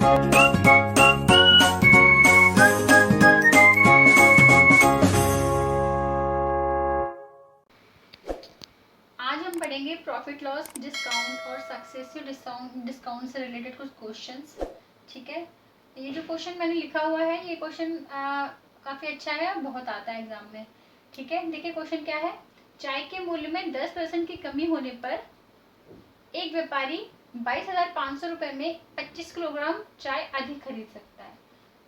आज हम पढ़ेंगे प्रॉफिट लॉस, डिस्काउंट और सक्सेसिव डिस्काउंट से रिलेटेड कुछ क्वेश्चंस। ठीक है, ये जो क्वेश्चन मैंने लिखा हुआ है ये क्वेश्चन काफ़ी अच्छा है, बहुत आता है एग्जाम में। ठीक है, देखिए क्वेश्चन क्या है। चाय के मूल्य में 10% की कमी होने पर एक व्यापारी 22,500 रुपये में 25 किलोग्राम चाय अधिक खरीद सकता है।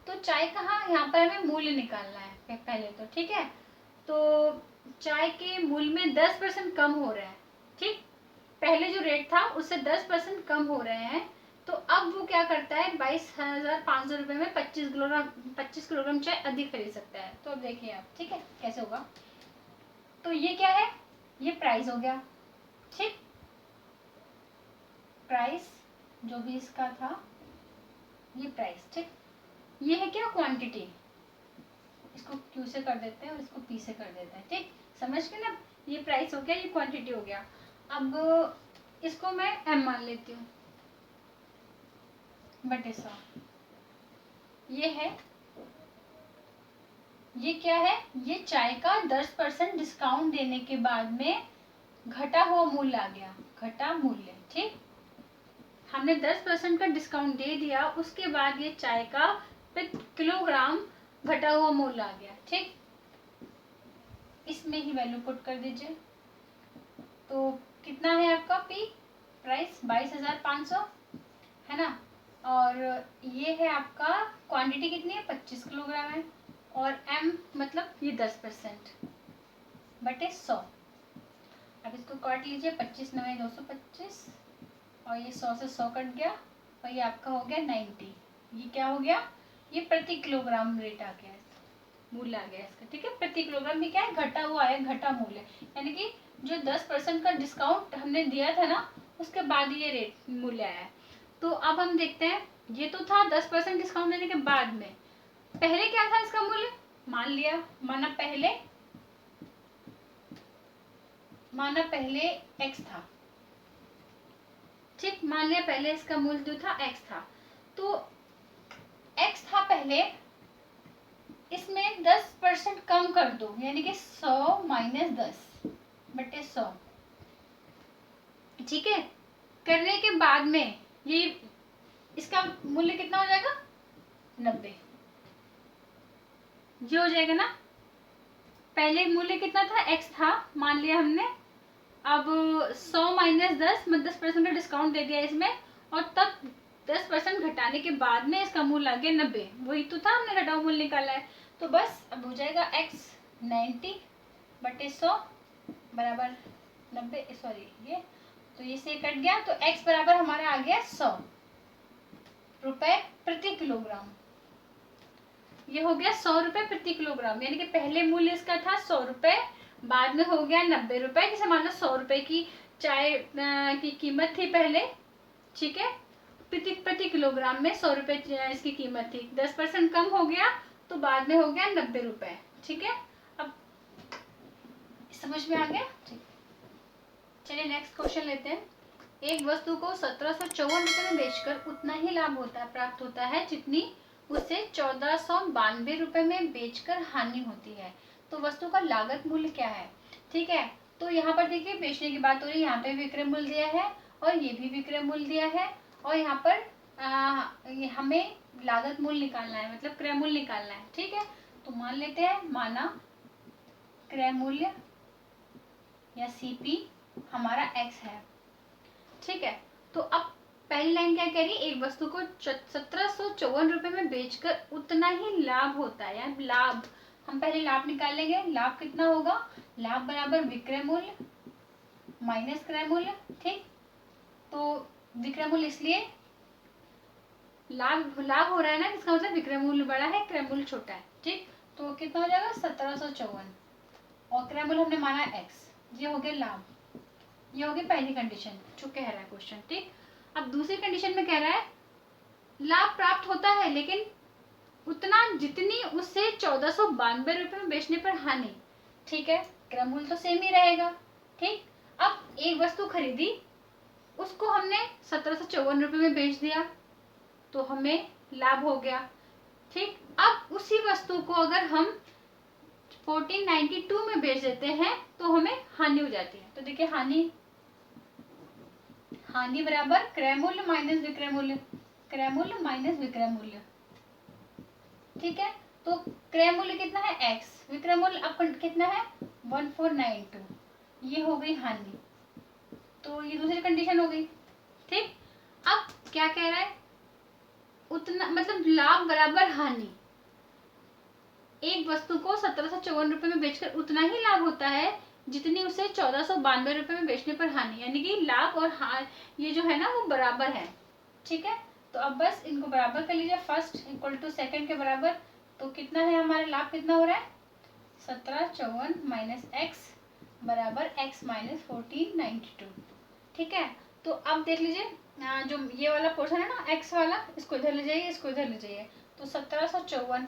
तो चाय का यहाँ पर हमें मूल्य निकालना है पहले तो। ठीक है, तो चाय के मूल्य में 10% कम हो रहा है। ठीक, पहले जो रेट था उससे 10% कम हो रहे हैं। तो अब वो क्या करता है, 22,500 रुपये में 25 किलोग्राम चाय अधिक खरीद सकता है। तो अब देखिए आप, ठीक है, कैसे होगा। तो ये क्या है, ये प्राइस हो गया। ठीक, प्राइस जो भी इसका था ये प्राइस। ठीक, ये है क्या, क्वांटिटी। इसको क्यू से कर देते हैं और इसको पी से कर देते हैं। ठीक, समझ गए ना, ये प्राइस हो गया, ये क्वांटिटी हो गया। अब इसको मैं एम मान लेती हूँ बटे 100। ये है, ये क्या है, ये चाय का 10% डिस्काउंट देने के बाद में घटा हुआ मूल्य आ गया, घटा मूल्य। ठीक, हमने 10% का डिस्काउंट दे दिया, उसके बाद ये चाय का किलोग्राम घटा हुआ मूल्य आ गया। ठीक, इसमें ही वैल्यू पुट कर दीजिए। तो कितना है आपका पी, प्राइस 22,500 है ना, और ये है आपका क्वांटिटी कितनी है, 25 किलोग्राम है, और एम मतलब ये 10% बटे 100। अब इसको काट लीजिए, 25 9 225, और ये 100 से 100 कट गया, और ये आपका हो गया 90। ये क्या हो गया, ये प्रति किलोग्राम रेट आ गया, मूल्य आ गया इसका। ठीक है, प्रति किलोग्राम भी क्या है, घटा हुआ है, घटा मूल्य, यानी कि जो 10% का डिस्काउंट हमने दिया था ना, उसके बाद ये रेट मूल्य आया है। तो अब हम देखते हैं, ये तो था 10% डिस्काउंट देने के बाद में, पहले क्या था इसका मूल्य, माना पहले x था। ठीक, मान लिया पहले इसका मूल्य जो था x था, तो x था पहले, इसमें 10% कम कर दो, यानी कि 100 माइनस 10 बटे 100। ठीक है, करने के बाद में ये इसका मूल्य कितना हो जाएगा, 90। ये हो जाएगा ना, पहले मूल्य कितना था, x था, मान लिया हमने। अब 100 माइनस 10 मतलब 10% का डिस्काउंट दे दिया इसमें, और तब 10% घटाने के बाद में इसका मूल्य आ गया 90। वही तो था, हमने घटाओ मूल्य निकाला है। तो बस अब हो जाएगा x 90 बटे 100 बराबर 90, सॉरी ये, तो ये से कट गया, तो x बराबर हमारा आ गया 100 रुपए प्रति किलोग्राम। ये हो गया 100 रुपए प्रति किलोग्राम, यानी कि पहले मूल्य इसका था 100 रुपए, बाद में हो गया 90 रुपए। जैसे मान लो 100 रुपए की चाय की कीमत थी पहले। ठीक है, प्रति किलोग्राम में 100 रुपए इसकी कीमत थी, 10% कम हो गया, तो बाद में हो गया 90 रुपए। ठीक है, अब समझ में आ गया। ठीक, चलिए नेक्स्ट क्वेश्चन लेते हैं। एक वस्तु को 1754 रुपए में बेचकर उतना ही लाभ प्राप्त होता है जितनी उसे 1492 रुपए में बेचकर हानि होती है। तो वस्तु का लागत मूल्य क्या है। ठीक है, तो यहाँ पर देखिए बेचने की बात हो रही है, यहाँ पे विक्रय मूल्य दिया है और ये भी विक्रय मूल्य दिया है, और यहाँ पर हमें लागत मूल्य निकालना है, मतलब क्रय मूल्य निकालना है। ठीक है, तो मान लेते हैं, माना क्रय मूल्य या सीपी हमारा x है। ठीक है, तो अब पहली लाइन क्या कह रही है, एक वस्तु को 1754 रुपए में बेचकर उतना ही लाभ होता है। यार लाभ, हम पहले लाभ निकालेंगे, लाभ कितना होगा, लाभ बराबर विक्रय मूल्य माइनस क्रय मूल्य। ठीक, तो विक्रय मूल्य इसलिए लाभ हो रहा है ना, इसका मतलब विक्रय मूल्य बड़ा है, क्रय मूल्य छोटा है। ठीक, तो कितना हो जाएगा 1754, और क्रय मूल्य हमने माना x, ये हो गया लाभ। ये होगी पहली कंडीशन जो कह रहा है क्वेश्चन। ठीक, अब दूसरी कंडीशन में कह रहा है लाभ प्राप्त होता है लेकिन उतना जितनी उससे 1492 रुपए में बेचने पर हानि। ठीक है, क्रय मूल्य तो सेम ही रहेगा। ठीक, अब एक वस्तु खरीदी, उसको हमने 1754 रुपए में बेच दिया। तो हमें लाभ हो गया। ठीक, अब उसी वस्तु को अगर हम 1492 में बेच देते हैं तो हमें हानि हो जाती है। तो देखिए हानि बराबर क्रय मूल्य माइनस विक्रय मूल्य, क्रय मूल्य माइनस विक्रय मूल्य। ठीक है, तो क्रय मूल्य कितना है x, विक्रय मूल्य आपका कितना है 1492, ये हो गई हानि। तो ये दूसरी कंडीशन हो गई। ठीक, अब क्या कह रहा है, उतना मतलब लाभ बराबर हानि। एक वस्तु को 1754 रुपए में बेचकर उतना ही लाभ होता है जितनी उसे 1492 रुपए में बेचने पर हानि, यानी कि लाभ और ये जो है ना वो बराबर है। ठीक है, तो अब बस इनको बराबर कर लीजिए, फर्स्ट इक्वल टू सेकंड के बराबर। तो कितना है हमारा लाभ, कितना हो रहा है 1754 माइनस एक्स बराबर x माइनस 1492। ठीक है, तो अब देख लीजिए जो ये वाला पोर्शन है ना x वाला, इसको इधर ले जाइए, इसको इधर ले जाइए। तो 1754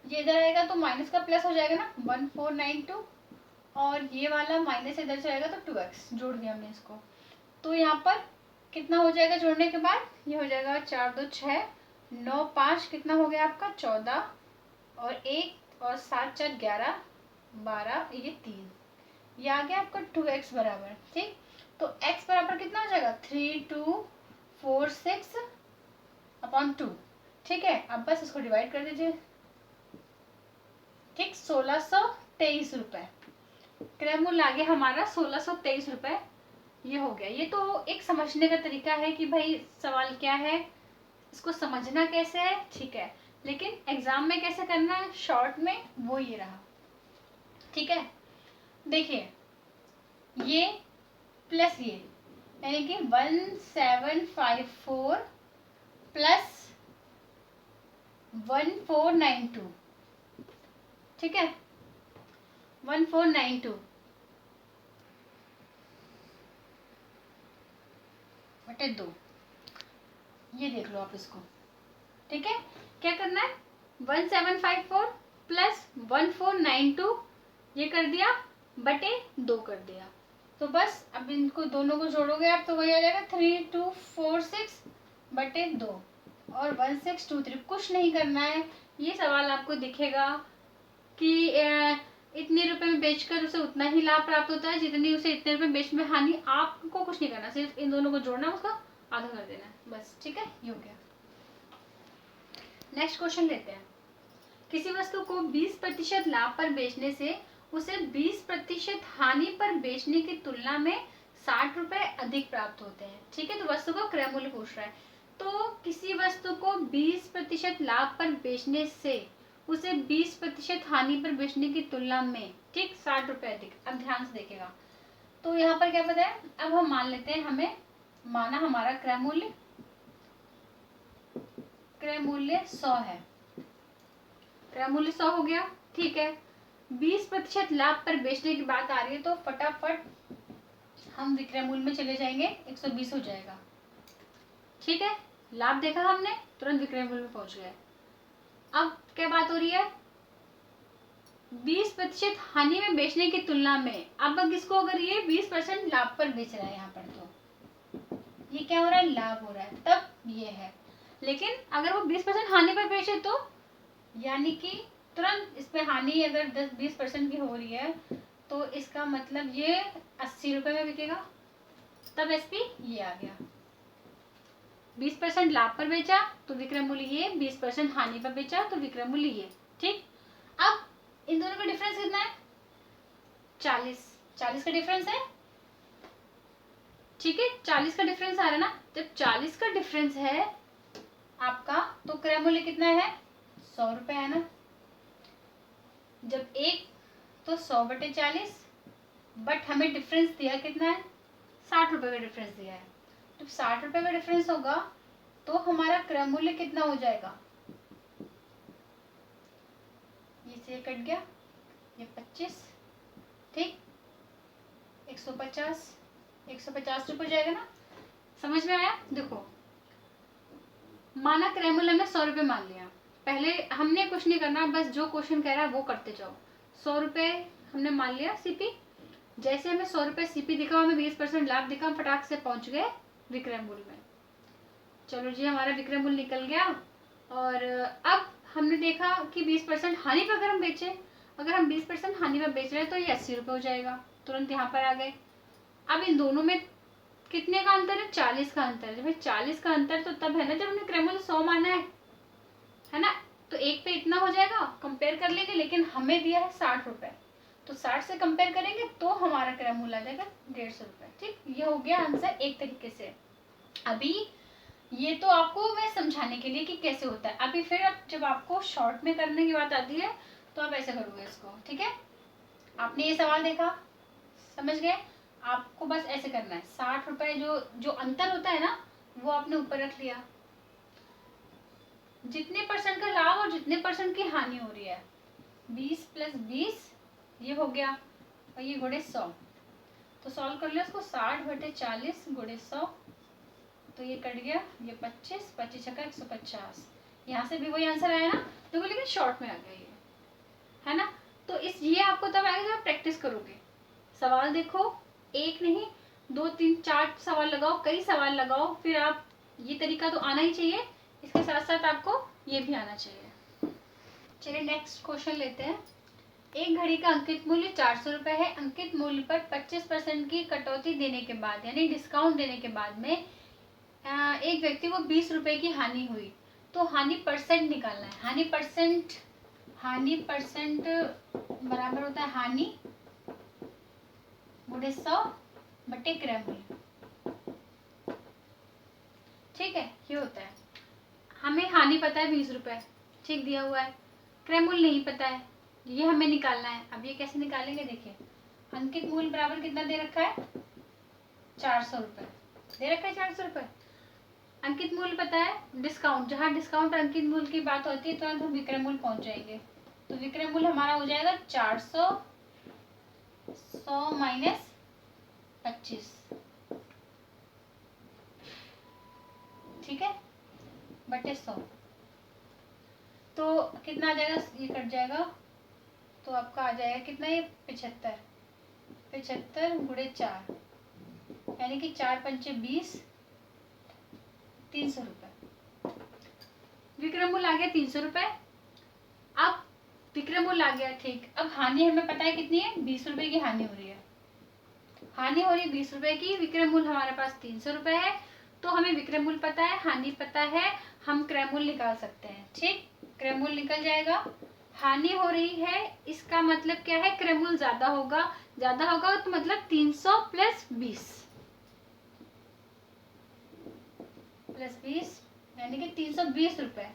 ये इधर आएगा तो माइनस का प्लस हो जाएगा ना 1492, और ये वाला माइनस इधर जाएगा तो 2x जोड़ दिया हमने इसको। तो यहाँ पर कितना हो जाएगा जोड़ने के बाद, ये हो जाएगा 4 2 6 9 5, कितना हो गया आपका 14, और 1 और 7 4 11 12, ये 3, ये आ गया आपका 2x बराबर। ठीक, तो x बराबर कितना हो जाएगा 3246 अपॉन 2। ठीक है, अब बस इसको डिवाइड कर दीजिए। ठीक, 1623 रुपए क्रय मूल्य आ गया हमारा 1623 रुपए, ये हो गया। ये तो एक समझने का तरीका है कि भाई सवाल क्या है, इसको समझना कैसे है। ठीक है, लेकिन एग्जाम में कैसे करना है शॉर्ट में, वो ये रहा। ठीक है, देखिए ये प्लस ये, यानी कि 1754 प्लस 1492। ठीक है, 1492 बटे 2, ये देख लो आप इसको। ठीक है, क्या करना है 1754 प्लस 1492 ये कर दिया बटे 2 कर दिया। तो बस अब इनको दोनों को जोड़ोगे आप तो वही आ जाएगा 3246 बटे 2 और 1623। कुछ नहीं करना है, ये सवाल आपको दिखेगा कि इतने रुपए में बेचकर उसे उतना ही लाभ प्राप्त होता है जितनी उसे इतने रुपए में बेचने में हानि। आपको कुछ नहीं करना, सिर्फ इन दोनों को जोड़ना, उसका आधा कर देना है बस। ठीक है, ये हो गया। नेक्स्ट क्वेश्चन लेते हैं। किसी वस्तु को 20% लाभ पर बेचने से उसे 20% हानि पर बेचने की तुलना में 60 रुपए अधिक प्राप्त होते हैं। ठीक है, तो वस्तु का क्रय मूल्य पूछ रहा है। तो किसी वस्तु को 20% लाभ पर बेचने से उसे 20% हानि पर बेचने की तुलना में, ठीक, 60 रुपए अधिक। अब ध्यान से देखेगा तो यहाँ पर क्या पता है, अब हम मान लेते हैं, हमें माना हमारा क्रय मूल्य 100 है, क्रय मूल्य 100 हो गया। ठीक है, 20% लाभ पर बेचने की बात आ रही है तो फटाफट हम विक्रय मूल्य में चले जाएंगे, 120 हो जाएगा। ठीक है, लाभ देखा हमने, तुरंत विक्रय मूल्य में पहुंच गए। अब क्या बात हो रही है 20% हानि में बेचने की तुलना में। अब इसको अगर ये 20% लाभ पर बेच रहा है यहाँ पर, तो ये क्या हो रहा है लाभ हो रहा है, तब ये है। लेकिन अगर वो 20% हानि पर बेचे तो यानी कि तुरंत इस पे हानि अगर 10-20% की हो रही है तो इसका मतलब ये 80 रुपए में बिकेगा, तब एसपी ये आ गया। 20% लाभ पर बेचा तो विक्रय मूल्य ये, 20% हानि पर बेचा तो विक्रय मूल्य ये। ठीक, अब इन दोनों का डिफरेंस कितना है 40 का डिफरेंस है। ठीक है, 40 का डिफरेंस आ रहा है ना, जब 40 का डिफरेंस है आपका तो क्रय मूल्य कितना है 100 रुपए है ना। जब एक तो 100 बटे 40, बट हमें डिफरेंस दिया कितना है 60 रुपए का डिफरेंस दिया है। जब 60 रुपए का डिफरेंस होगा तो हमारा क्रय मूल्य कितना हो जाएगा, ये से कट गया, ये 25, ठीक, 150 रुपए जाएगा ना। समझ में आया? देखो माना क्रय मूल्य हमने 100 रुपए मान लिया, पहले हमने कुछ नहीं करना, बस जो क्वेश्चन कह रहा है वो करते जाओ। 100 रुपए हमने मान लिया सीपी, जैसे हमें 100 रुपए सीपी दिखा, हमें 20% लाभ दिखा, हम फटाक से पहुंच गए विक्रय मूल्य में। चलो जी, हमारा विक्रय मूल्य निकल गया। और अब हमने देखा कि 20% हानि पर अगर हम बेचे, अगर हम 20% हानि पर बेच रहे हैं तो ये 80 रुपये हो जाएगा। तुरंत यहाँ पर आ गए। अब इन दोनों में कितने का अंतर है? 40 का अंतर है। भाई 40 का अंतर तो तब है ना जब हमने क्रय मूल्य 100 माना है ना। तो एक पे इतना हो जाएगा, कंपेयर कर लेंगे, लेकिन हमें दिया है 60 रुपये, तो 60 से कंपेयर करेंगे तो हमारा क्रय मूल्य आ जाएगा 150 रुपये। ठीक, ये हो गया आंसर एक तरीके से। अभी ये तो आपको मैं समझाने के लिए कि कैसे होता है। अभी फिर अब जब आपको शॉर्ट में करने की बात आती है तो आप ऐसे करोगे इसको। ठीक है, आपने ये सवाल देखा, समझ गए, आपको बस ऐसे करना है। 60 रुपए जो अंतर होता है ना, वो आपने ऊपर रख लिया। जितने परसेंट का लाभ और जितने परसेंट की हानि हो रही है, 20 + 20 ये हो गया, और ये गुणे 100। तो सॉल्व कर लो इसको। 60/40 गुणे 100, तो ये कट गया, ये 25, 25 छक्का 150। यहाँ से भी वही आंसर आया ना, देखो, लेकिन शॉर्ट में आ गया ये, है ना। तो ये आपको तब आएगा जब आप प्रैक्टिस करोगे। सवाल देखो, एक नहीं 2 3 4 सवाल लगाओ, कई सवाल लगाओ, फिर आप, ये तरीका तो आना ही चाहिए, इसके साथ साथ आपको ये भी आना चाहिए। चलिए नेक्स्ट क्वेश्चन लेते हैं। एक घड़ी का अंकित मूल्य 400 रुपए है। अंकित मूल्य पर 25% की कटौती देने के बाद, यानी डिस्काउंट देने के बाद में एक व्यक्ति को 20 रुपए की हानि हुई। तो हानि परसेंट निकालना है। हानि परसेंट बराबर होता है हानि गुणे 100 बटे क्रय मूल्य। ठीक है, ये होता है। हमें हानि पता है 20 रुपए, ठीक दिया हुआ है। क्रय मूल्य नहीं पता है, ये हमें निकालना है। अब ये कैसे निकालेंगे, देखिए, अंकित मूल्य बराबर कितना दे रखा है? 400 रुपए दे रखा है। 400 रुपए अंकित मूल्य पता है, डिस्काउंट, जहाँ डिस्काउंट अंकित मूल्य की बात होती है तुरंत हम विक्रय मूल्य पहुंच जाएंगे। तो विक्रय मूल्य हमारा हो जाएगा 400, 100 माइनस 25। ठीक है, बटे 100, तो कितना आ जाएगा, ये कट जाएगा, तो आपका आ जाएगा कितना, ये 75। 75 गुणे 4, यानी कि 4 पंचे 20, 300 रुपए। विक्रय मूल्य आ गया 300 रुपए। अब विक्रय मूल्य आ गया, ठीक। अब हानि हमें पता है कितनी है, 20 रुपए की हानि हो रही है। हानि हो रही है 20 रुपए की, विक्रय मूल्य हमारे पास 300 रुपए है। तो हमें विक्रय मूल्य पता है, हानि पता है, हम क्रय मूल्य निकाल सकते हैं। ठीक, क्रय मूल्य निकल जाएगा। हानि हो रही है, इसका मतलब क्या है, क्रय मूल्य ज्यादा होगा। ज्यादा होगा तो मतलब 300 + 20 + 20, यानी कि 320 रुपए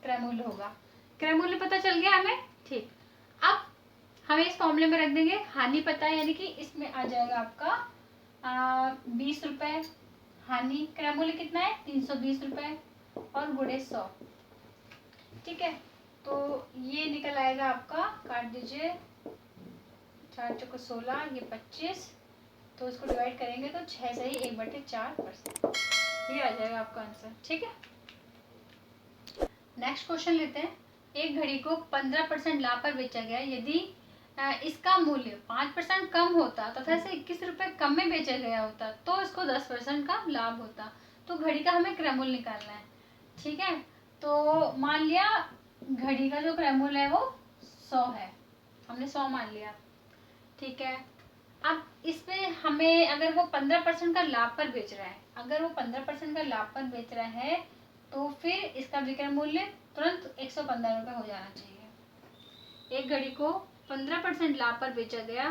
क्रय मूल्य होगा। क्रय मूल्य पता चल गया हमें। ठीक, अब हमें इस फॉर्मूले में रख देंगे। हानि पता है, यानी कि इसमें आ जाएगा आपका 20 रुपए हानि। क्रय मूल्य कितना है, 320 रुपए, और गुणे 100। ठीक है, तो ये निकल आएगा आपका, काट दीजिए, 4 चौको 16, ये 25, तो इसको डिवाइड करेंगे तो 6 सही 1/4%, ये आ जाएगा आपका आंसर। ठीक है, नेक्स्ट क्वेश्चन लेते हैं। एक घड़ी को 15% लाभ पर बेचा गया। यदि इसका मूल्य 5% कम होता तथा इसे 21 रुपए कम में बेचा गया होता तो इसको 10% का लाभ होता। तो घड़ी का हमें क्रय मूल्य निकालना है। ठीक है, तो मान लिया घड़ी का जो क्रय मूल्य है वो 100 है, हमने 100 मान लिया। ठीक है, अब इसमें हमें, अगर वो 15% का लाभ पर बेच रहा है, अगर वो 15% का लाभ पर बेच रहा है, तो फिर इसका विक्रय मूल्य तुरंत 115 रुपये हो जाना चाहिए। एक घड़ी को 15% लाभ पर बेचा गया,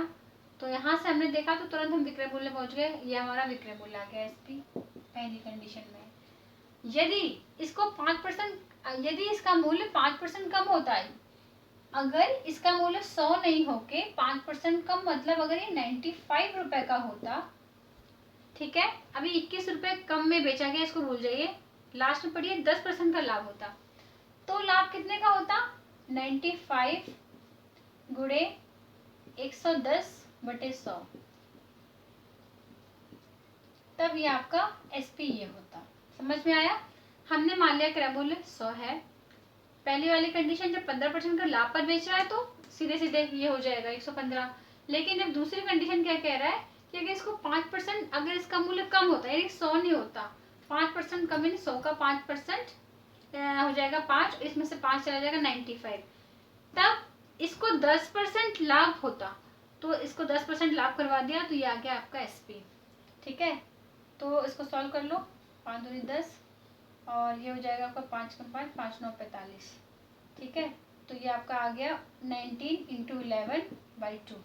तो यहाँ से हमने देखा तो तुरंत हम विक्रय मूल्य पहुंच गए। ये हमारा विक्रय मूल्य आ गया एसपी पहली कंडीशन में। यदि इसको 5%, यदि इसका मूल्य 5% कम होता है, अगर इसका मूल्य 100 नहीं होके 5% कम, मतलब अगर ये 95 रुपए का होता, ठीक है, अभी 21 रुपए कम में बेचा गया, इसको भूल जाइए, लास्ट में पढ़िए, 10% का लाभ होता, तो लाभ कितने का होता, 95 गुणे 110/100, तब ये आपका एसपी ये होता। समझ में आया। हमने मान लिया क्रय मूल्य 100 है। पहली वाली कंडीशन, जब 15% का लाभ पर बेच रहा है तो सीधे सीधे ये हो जाएगा 115। लेकिन जब दूसरी कंडीशन क्या कह रहा है कि अगर इसको 5%, अगर इसका मूल्य कम होता है, यानी 100 नहीं होता, 5% कम इन 100 का 5% हो जाएगा 5, इसमें से 5 चला जाएगा 95। तब इसको 10% लाभ होता, तो इसको 10% लाभ करवा दिया, तो ये आ गया आपका एसपी। ठीक है, तो इसको सॉल्व कर लो। 5 दूनी 10 और ये हो जाएगा आपका 5 कम 5, 5 9 45। ठीक है, तो ये आपका आ गया 19 × 11/2,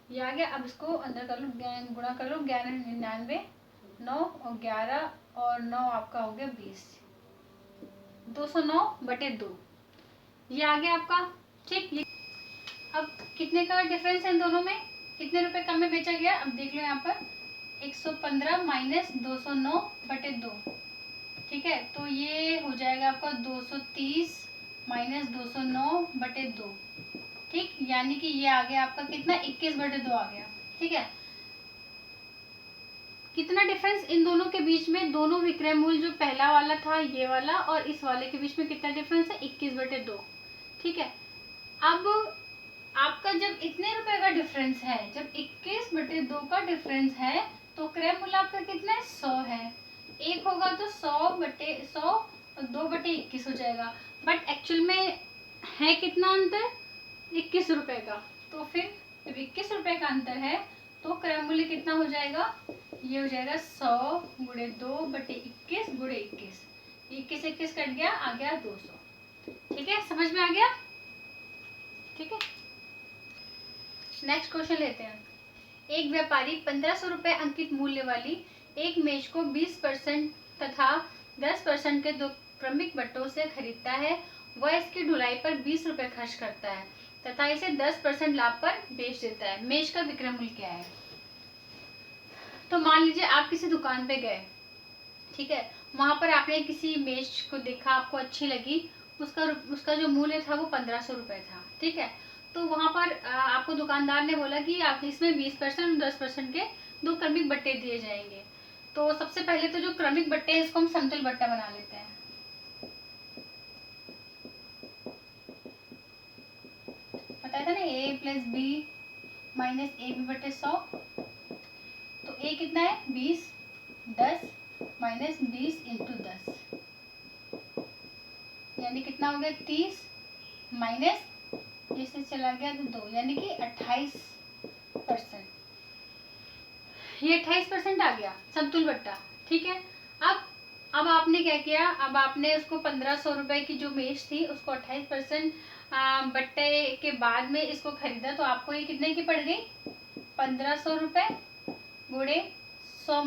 ये आ गया। अब इसको अंदर कर लो, गुणा कर लो। 11 99, 9 और 11 और 9 आपका हो गया 20, 209/2, ये आ गया आपका। ठीक, अब कितने का डिफरेंस है इन दोनों में, कितने रुपए कम में बेचा गया, अब देख लो यहाँ पर 115 माइनस 209/2। ठीक है, तो ये हो जाएगा आपका 230 माइनस 209/2। ठीक, यानी कि ये आ गया आपका कितना, 21/2 आ गया। ठीक है, कितना डिफरेंस इन दोनों के बीच में, दोनों विक्रय मूल्य जो पहला वाला था ये वाला और इस वाले के बीच में कितना डिफरेंस है, 21/2। ठीक है, अब आपका जब इतने रुपए का डिफरेंस है, जब 21/2 का डिफरेंस है, तो क्रय मूल्य आपका कितना है, 100 है। एक होगा तो 100/100 और 2/21 हो जाएगा, बट एक्चुअल में है कितना अंतर, 21 रुपए का। तो फिर जब 21 रुपए का अंतर है तो क्रय मूल्य कितना हो जाएगा, ये हो जाएगा 100 × 2/21 × 21, 21 कट गया, आ गया 200। ठीक है, समझ में आ गया। ठीक है, नेक्स्ट क्वेश्चन लेते हैं। एक व्यापारी 1500 रुपए अंकित मूल्य वाली एक मेज को 20% तथा 10% के 2 क्रमिक बट्टों से खरीदता है। वह इसकी ढुलाई पर 20 रुपए खर्च करता है तथा इसे 10% लाभ पर बेच देता है। मेज का विक्रय मूल्य क्या है। तो मान लीजिए आप किसी दुकान पे गए, ठीक है, वहां पर आपने किसी मेज को देखा, आपको अच्छी लगी, उसका जो मूल्य था वो 1500 रुपए था। ठीक है, तो वहां पर आपको दुकानदार ने बोला कि आप इसमें 20% और 10% के 2 क्रमिक बट्टे दिए जाएंगे। तो सबसे पहले तो जो क्रमिक बट्टे हैं इसको हम समतुल बट्टा बना लेते हैं। बताया था ना, a + b - ab/100। तो a कितना है, 20, 10 - 20 × 10, यानी कितना हो गया, 30 माइनस इससे चला गया तो 2, यानी कि 28%। ये 28% आ गया समतुल बट्टा। ठीक है, अब आपने क्या किया, अब आपने उसको 1500 रुपए की जो मेज थी उसको 28% बट्टे के बाद में इसको खरीदा, तो आपको ये कितने की पड़ गई, 1500 रुपए गुणे 100 -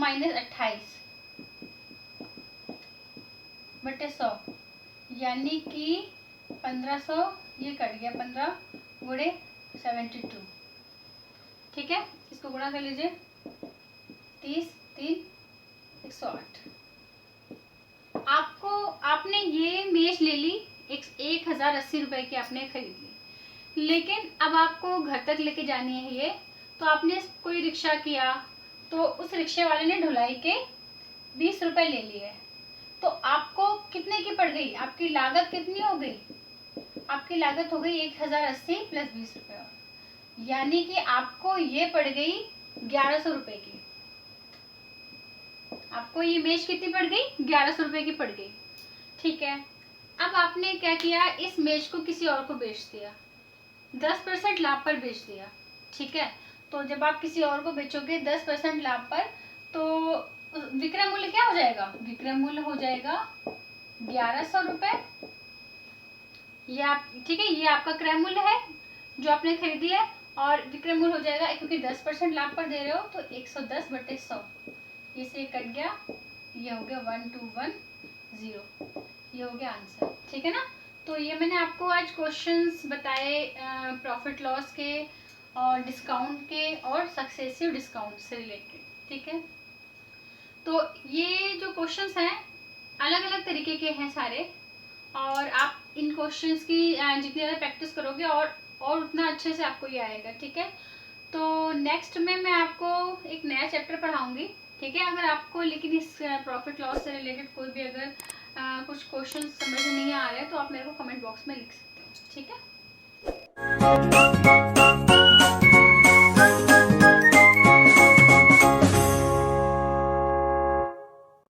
28/100, यानी कि 1500, ये कट गया 15 गुणे 72। ठीक है, इसको गुणा कर लीजिए, 30 3 108। आपने ये मेज ले ली, 1080 रुपए की आपने खरीद ली, लेकिन अब आपको घर तक लेके जानी है ये, तो आपने कोई रिक्शा किया, तो उस रिक्शे वाले ने ढुलाई के 20 रुपए ले लिए, तो आपको कितने की पड़ गई, आपकी लागत कितनी हो गई, आपकी लागत हो गई 1080 + 20 रुपए, यानी कि आपको ये पड़ गई 1100 रुपए की। आपको ये मेज कितनी पड़ गई, 1100 रुपए की पड़ गई। ठीक है, अब आपने क्या किया, इस मेज को किसी और को बेच दिया, 10% लाभ पर बेच दिया। ठीक है, तो जब आप किसी और को बेचोगे 10% लाभ पर, तो विक्रय मूल्य क्या हो जाएगा, विक्रय मूल्य हो जाएगा 1100 रुपए। ये आप, ठीक है, ये आपका क्रय मूल्य है जो आपने खरीदी है, और विक्रय मूल्य हो जाएगा, क्योंकि 10% लाभ पर दे रहे हो तो 110/100, ये से कट गया, ये हो गया 1210, ये हो गया आंसर। ठीक है ना, तो ये मैंने आपको आज क्वेश्चंस बताए प्रॉफिट लॉस के और डिस्काउंट के और सक्सेसिव डिस्काउंट से रिलेटेड। ठीक है, तो ये जो क्वेश्चंस हैं अलग अलग तरीके के हैं सारे, और आप इन क्वेश्चंस की जितनी ज़्यादा प्रैक्टिस करोगे और उतना अच्छे से आपको ये आएगा। ठीक है, तो नेक्स्ट में मैं आपको एक नया चैप्टर पढ़ाऊंगी। ठीक है, अगर आपको लेकिन इस प्रॉफिट लॉस से रिलेटेड कोई भी अगर कुछ क्वेश्चन समझ नहीं आ रहे हैं तो आप मेरे को कमेंट बॉक्स में लिख सकते हो। ठीक है।